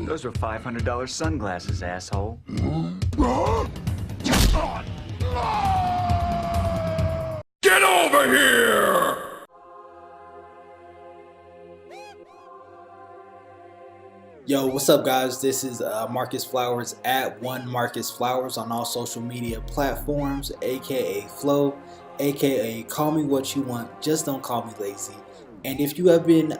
Those are $500 sunglasses, asshole. Get over here! Yo, what's up, guys? This is Marcus Flowers at One Marcus Flowers on all social media platforms, aka Flow, aka call me what you want, just don't call me lazy. And if you have been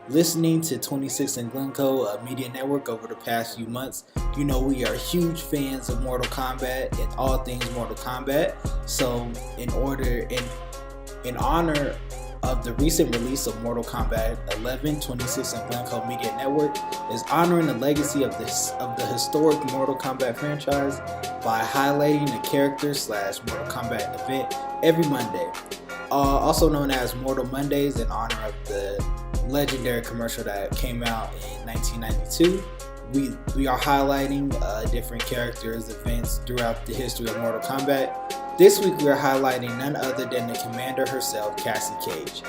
listening to 26 and Glencoe Media Network over the past few months, you know we are huge fans of Mortal Kombat and all things Mortal Kombat. So in honor of the recent release of Mortal Kombat 11, 26 and Glencoe Media Network is honoring the legacy of the historic Mortal Kombat franchise by highlighting the character / Mortal Kombat event every Monday, also known as Mortal Mondays, in honor of the legendary commercial that came out in 1992. We are highlighting different characters, events throughout the history of Mortal Kombat. This week we are highlighting none other than the commander herself, Cassie Cage.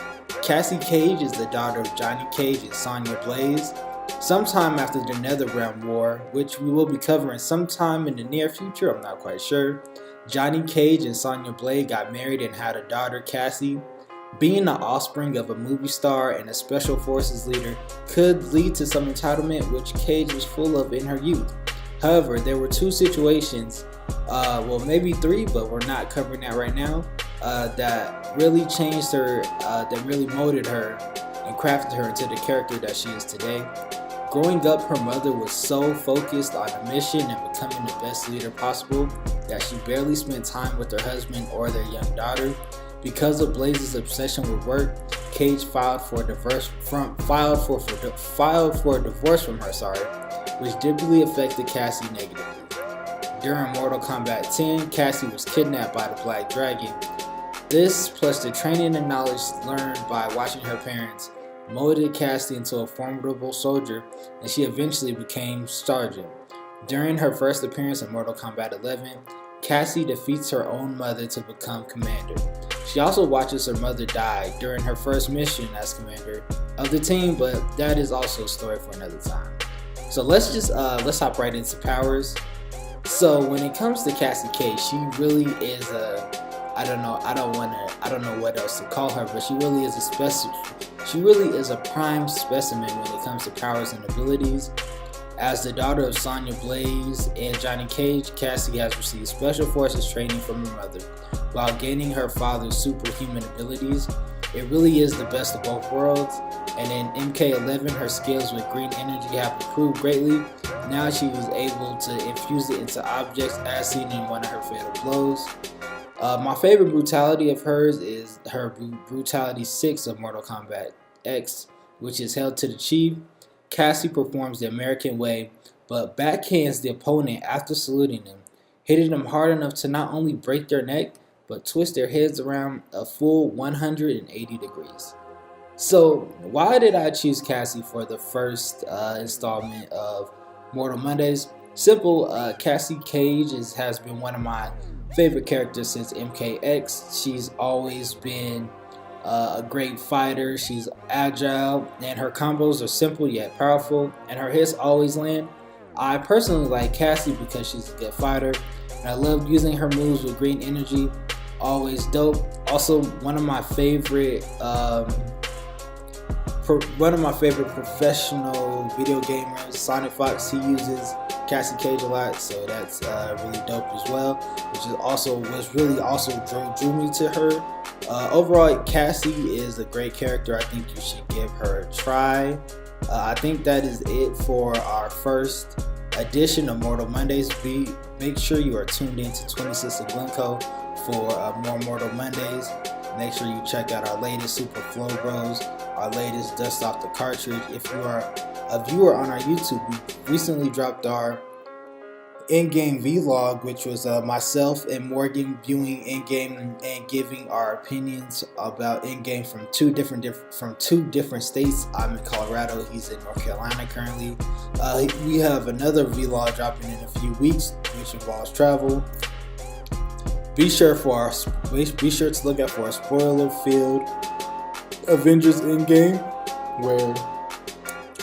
Cassie Cage is the daughter of Johnny Cage and Sonya Blaze. Sometime after the NetherRealm War, which we will be covering sometime in the near future, I'm not quite sure, Johnny Cage and Sonya Blaze got married and had a daughter, Cassie. Being the offspring of a movie star and a special forces leader could lead to some entitlement, which Cage was full of in her youth. However, there were two situations, well maybe three, but we're not covering that right now, that really changed her, that really molded her and crafted her into the character that she is today. Growing up, her mother was so focused on a mission and becoming the best leader possible that she barely spent time with her husband or their young daughter. Because of Blaze's obsession with work, Cage filed for a divorce from her, which deeply affected Cassie negatively. During Mortal Kombat 10, Cassie was kidnapped by the Black Dragon. This, plus the training and knowledge learned by watching her parents, molded Cassie into a formidable soldier, and she eventually became Sergeant. During her first appearance in Mortal Kombat 11, Cassie defeats her own mother to become commander. She also watches her mother die during her first mission as commander of the team, but that is also a story for another time. So let's hop right into powers. So when it comes to Cassie Cage, she really is I don't know what else to call her, but she really is a prime specimen when it comes to powers and abilities. As the daughter of Sonya Blaze and Johnny Cage, Cassie has received special forces training from her mother, while gaining her father's superhuman abilities. It really is the best of both worlds, and in MK11 her skills with green energy have improved greatly. Now she was able to infuse it into objects, as seen in one of her fatal blows. My favorite brutality of hers is her Brutality 6 of Mortal Kombat X, which is held to the Chief. Cassie performs the American way, but backhands the opponent after saluting them, hitting them hard enough to not only break their neck, but twist their heads around a full 180 degrees. So why did I choose Cassie for the first installment of Mortal Mondays? Simple, Cassie Cage has been one of my favorite characters since MKX. She's always been a great fighter. She's agile, and her combos are simple yet powerful, and her hits always land. I personally like Cassie because she's a good fighter, and I love using her moves with green energy. Always dope. Also, one of my favorite professional video gamers, Sonic Fox, he uses Cassie Cage a lot, so that's really dope as well. Which is really drew me to her. Overall, Cassie is a great character. I think you should give her a try. I think that is it for our first edition of Mortal Mondays. Make sure you are tuned in to 26 and Glencoe for more Mortal Mondays. Make sure you check out our latest Super Flow Bros, our latest Dust Off the Cartridge. If you are a viewer on our YouTube, we recently dropped our Endgame vlog, which was myself and Morgan viewing Endgame and giving our opinions about Endgame from two different states. I'm in Colorado, he's in North Carolina currently. We have another vlog dropping in a few weeks, which involves travel. Be sure to look out for our spoiler-filled Avengers Endgame, where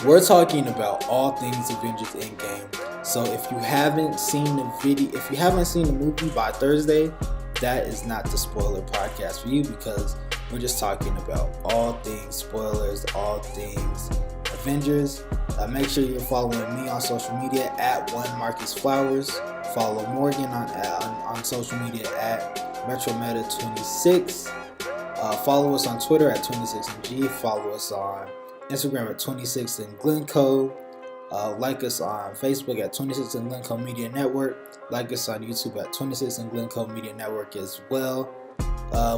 We're talking about all things Avengers Endgame. So if you haven't seen the movie by Thursday, that is not the spoiler podcast for you, because we're just talking about all things spoilers, all things Avengers. Make sure you're following me on social media at @OneMarcusFlowers. Follow Morgan on social media at MetroMeta26. Follow us on Twitter at 26mg. Follow us on Instagram at 26 and Glencoe. Like us on Facebook at 26 and Glencoe Media Network. Like us on YouTube at 26 and Glencoe Media Network as well.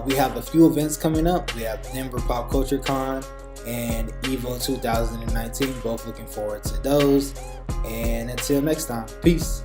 We have a few events coming up. We have Denver Pop Culture Con and Evo 2019. Both looking forward to those. And until next time, peace.